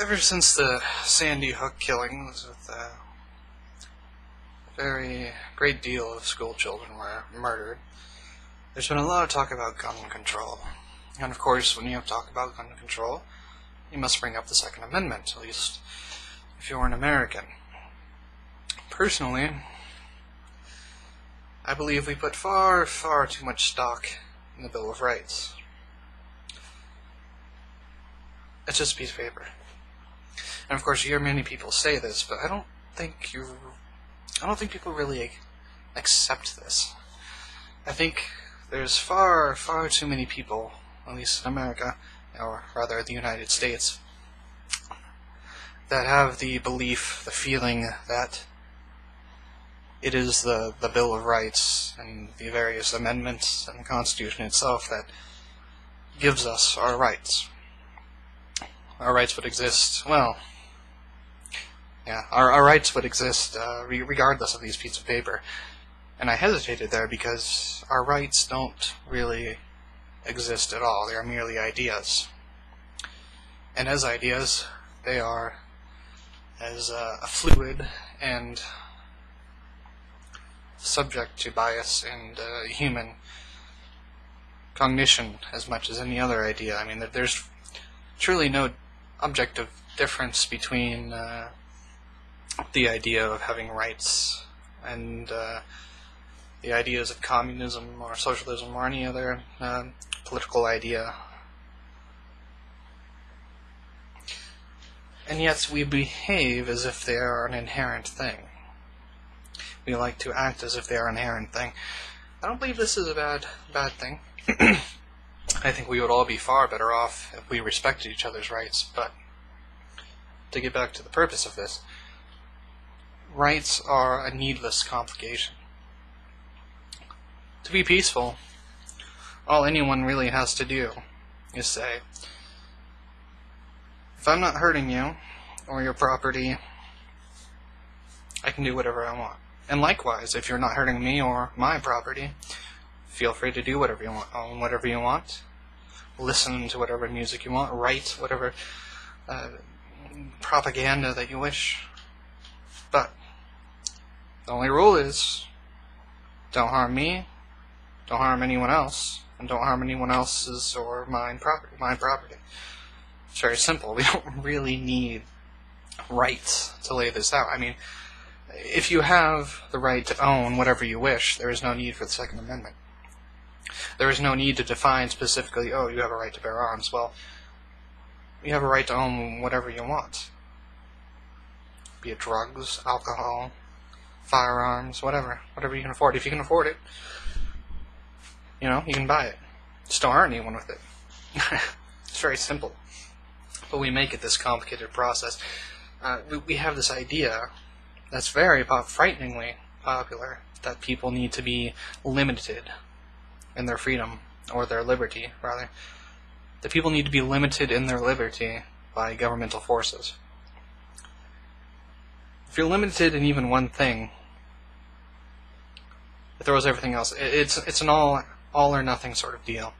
Ever since the Sandy Hook killings, with a very great deal of school children were murdered, there's been a lot of talk about gun control. And of course, when you talk about gun control, you must bring up the Second Amendment, at least if you're an American. Personally, I believe we put far, far too much stock in the Bill of Rights. It's just a piece of paper. And of course, you hear many people say this, but I don't think people really accept this. I think there's far, far too many people, at least in America, or rather the United States, that have the belief, the feeling that it is the Bill of Rights and the various amendments and the Constitution itself that gives us our rights. Our rights would exist, well, yeah, our rights would exist regardless of these pieces of paper. And I hesitated there because our rights don't really exist at all. They are merely ideas. And as ideas, they are as fluid and subject to bias and human cognition as much as any other idea. I mean, there's truly no objective difference between the idea of having rights and the ideas of communism or socialism or any other political idea. And yet we behave as if they are an inherent thing. We like to act as if they are an inherent thing. I don't believe this is a bad thing. I think we would all be far better off if we respected each other's rights, but to get back to the purpose of this, rights are a needless complication. To be peaceful, all anyone really has to do is say, if I'm not hurting you or your property, I can do whatever I want. And likewise, if you're not hurting me or my property, feel free to do whatever you want, own whatever you want, listen to whatever music you want, write whatever propaganda that you wish. But the only rule is, don't harm me, don't harm anyone else, and don't harm anyone else's or my property. It's very simple. We don't really need rights to lay this out. I mean, if you have the right to own whatever you wish, there is no need for the Second Amendment. There is no need to define specifically, oh, you have a right to bear arms. Well, you have a right to own whatever you want. Be it drugs, alcohol, firearms, whatever you can afford. If you can afford it, you can buy it. Just don't hurt anyone with it. It's very simple. But we make it this complicated process. We have this idea that's very frighteningly popular, that people need to be limited in their freedom, or their liberty, rather. That people need to be limited in their liberty by governmental forces. If you're limited in even one thing, it throws everything else. It's an all or nothing sort of deal.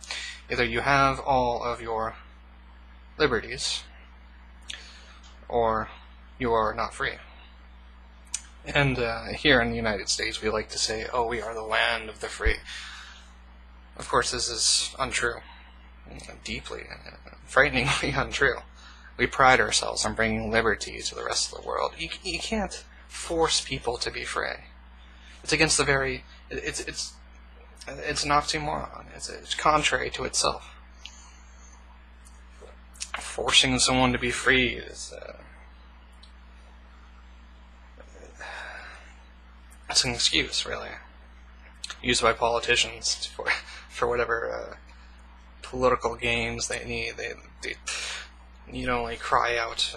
Either you have all of your liberties, or you are not free. And here in the United States, we like to say, oh, we are the land of the free. Of course, this is untrue. Deeply, frighteningly untrue. We pride ourselves on bringing liberty to the rest of the world. You can't force people to be free. It's against the very... It's an oxymoron. It's contrary to itself. Forcing someone to be free is... it's an excuse, really, used by politicians for whatever political gains they need. They need only cry out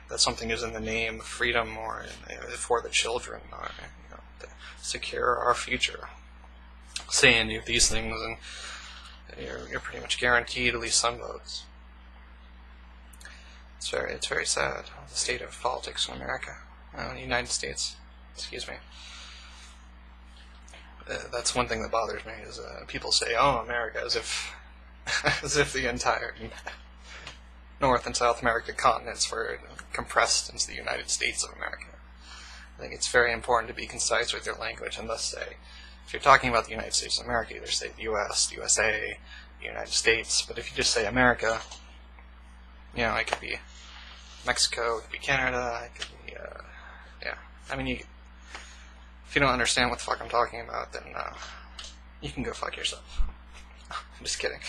that something is in the name of freedom or for the children, or to secure our future. Say any of these things, and you're pretty much guaranteed at least some votes. It's very sad, the state of politics in America, the United States. Excuse me. That's one thing that bothers me, is people say, oh, America, as if the entire North and South America continents were compressed into the United States of America. I think it's very important to be concise with your language and thus say, if you're talking about the United States of America, either say the U.S., the USA, the United States, but if you just say America, you know, it could be Mexico, it could be Canada, it could be, yeah. I mean, if you don't understand what the fuck I'm talking about, then you can go fuck yourself. I'm just kidding.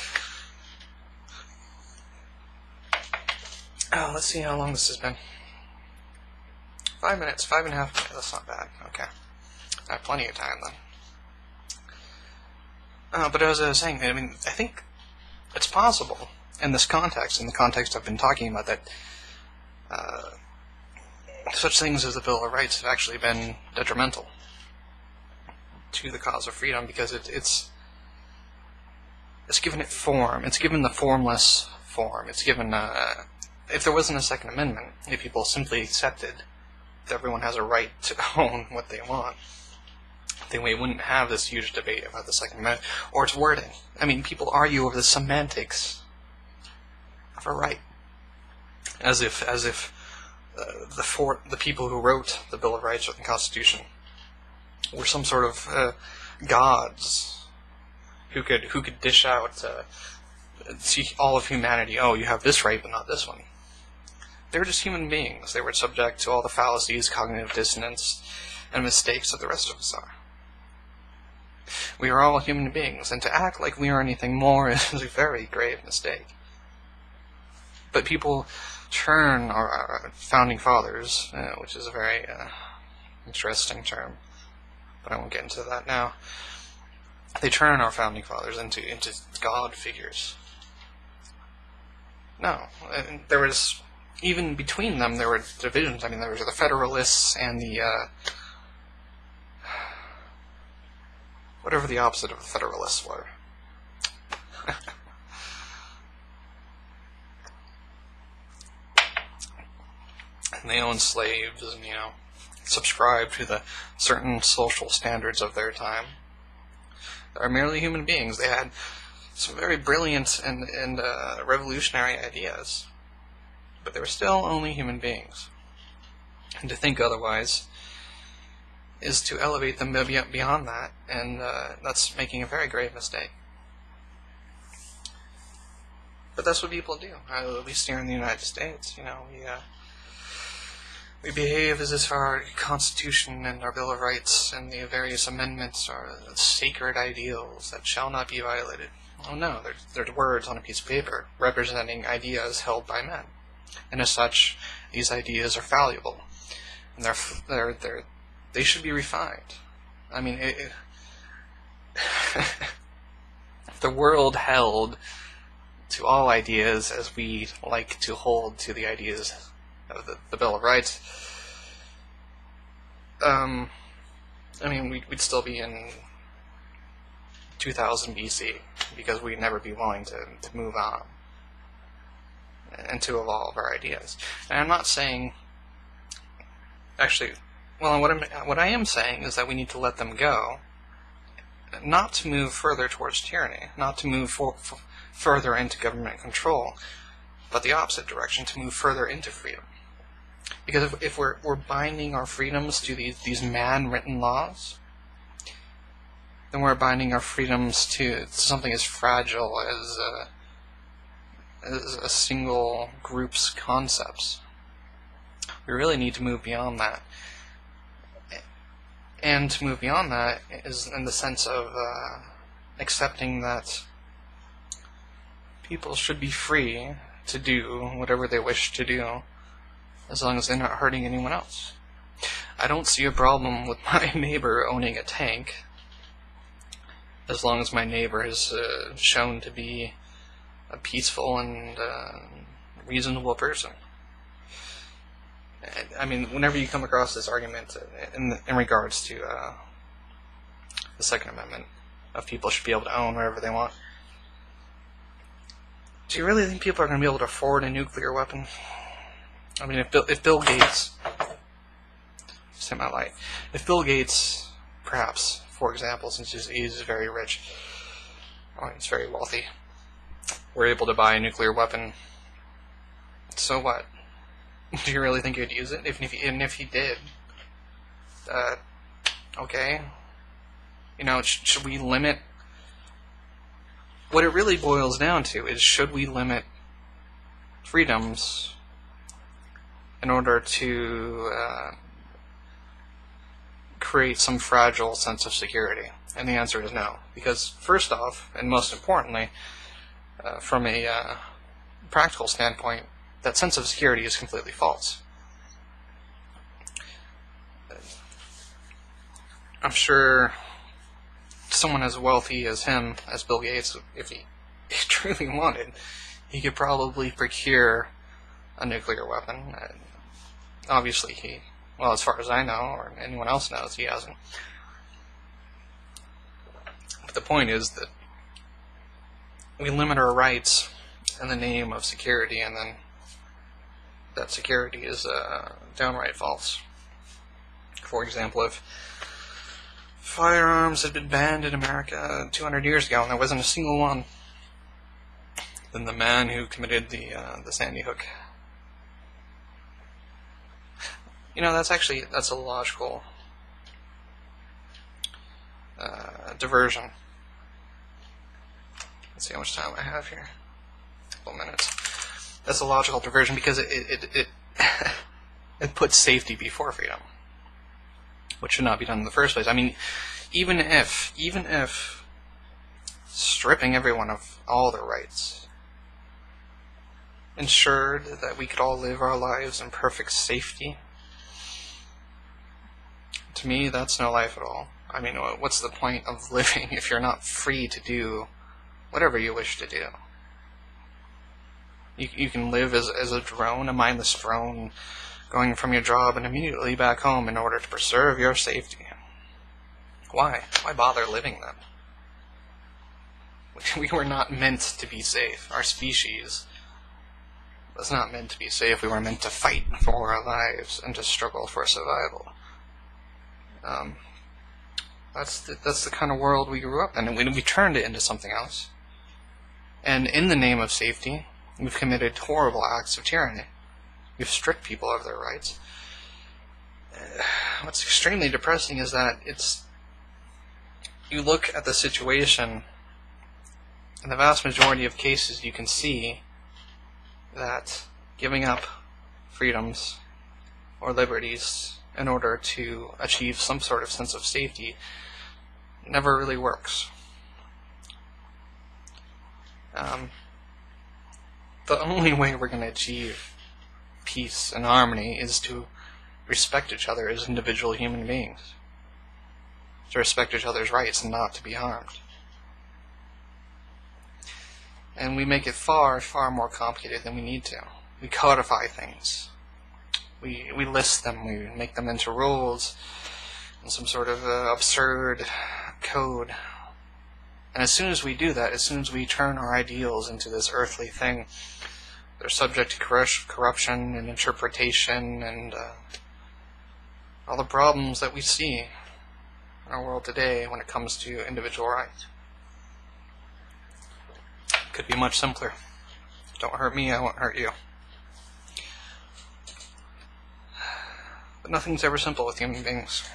Oh, let's see how long this has been. 5 minutes, 5.5 minutes, that's not bad. Okay. I have plenty of time then. But as I was saying, I mean, I think it's possible in this context, in the context I've been talking about, that such things as the Bill of Rights have actually been detrimental to the cause of freedom, because it's given it form. It's given the formless form. It's given, if there wasn't a Second Amendment, if people simply accepted that everyone has a right to own what they want, then we wouldn't have this huge debate about the Second Amendment or its wording. I mean, people argue over the semantics of a right, as if the people who wrote the Bill of Rights or the Constitution were some sort of gods who could dish out see all of humanity. Oh, you have this right, but not this one. They were just human beings. They were subject to all the fallacies, cognitive dissonance, and mistakes that the rest of us are. We are all human beings, and to act like we are anything more is a very grave mistake. But people turn our founding fathers, which is a very interesting term, but I won't get into that now. They turn our founding fathers into God figures. No, and there was, even between them, there were divisions. I mean, there was the Federalists and the whatever the opposite of the Federalists were. And they owned slaves, and, you know, subscribed to the certain social standards of their time. They are merely human beings. They had some very brilliant and revolutionary ideas, but they were still only human beings. And to think otherwise is to elevate them beyond that, and that's making a very grave mistake. But that's what people do, at least here in the United States. You know, we behave as if our Constitution and our Bill of Rights and the various amendments are sacred ideals that shall not be violated. Oh no, they're words on a piece of paper representing ideas held by men, and as such, these ideas are fallible, and they should be refined. I mean, if the world held to all ideas as we like to hold to the ideas of the Bill of Rights, I mean, we'd still be in 2000 BC, because we'd never be willing to move on and to evolve our ideas. And I'm not saying, actually, well, what I am saying is that we need to let them go, not to move further towards tyranny, not to move further into government control, but the opposite direction, to move further into freedom. Because if we're binding our freedoms to these man-written laws, then we're binding our freedoms to something as fragile as a single group's concepts. We really need to move beyond that. And to move beyond that is in the sense of accepting that people should be free to do whatever they wish to do, as long as they're not hurting anyone else. I don't see a problem with my neighbor owning a tank, as long as my neighbor is shown to be a peaceful and reasonable person. I mean, whenever you come across this argument in regards to the Second Amendment, of people should be able to own whatever they want, do you really think people are going to be able to afford a nuclear weapon? I mean, if Bill Gates, just hit my light, if Bill Gates, perhaps, for example, since he's very rich, or he's very wealthy, were able to buy a nuclear weapon, So what? Do you really think he'd use it? And if he did, okay. You know, should we limit? What it really boils down to is, should we limit freedoms in order to create some fragile sense of security? And the answer is no. Because first off, and most importantly, from a practical standpoint, that sense of security is completely false. I'm sure someone as wealthy as him, as Bill Gates, if he truly wanted, he could probably procure a nuclear weapon. Obviously well, as far as I know, or anyone else knows, he hasn't. But the point is that we limit our rights in the name of security, and then that security is downright false. For example, if firearms had been banned in America 200 years ago and there wasn't a single one, then the man who committed the Sandy Hook, you know, that's a logical diversion. Let's see how much time I have here. A couple minutes. That's a logical diversion because it puts safety before freedom, which should not be done in the first place. I mean, even if stripping everyone of all their rights ensured that we could all live our lives in perfect safety, to me, that's no life at all. I mean, what's the point of living if you're not free to do whatever you wish to do? You can live as a drone, a mindless drone, going from your job and immediately back home in order to preserve your safety. Why? Why bother living then? We were not meant to be safe. Our species was not meant to be safe. We were meant to fight for our lives and to struggle for survival. That's the kind of world we grew up in, and we turned it into something else. And in the name of safety, we've committed horrible acts of tyranny. We've stripped people of their rights. What's extremely depressing is that you look at the situation, in the vast majority of cases you can see that giving up freedoms or liberties in order to achieve some sort of sense of safety never really works. The only way we're going to achieve peace and harmony is to respect each other as individual human beings, to respect each other's rights and not to be harmed. And we make it far, far more complicated than we need to. We codify things. We list them, we make them into rules in some sort of absurd code. And as soon as we do that, as soon as we turn our ideals into this earthly thing, they're subject to corruption and interpretation and all the problems that we see in our world today when it comes to individual rights. Could be much simpler. Don't hurt me, I won't hurt you. But nothing's ever simple with human beings.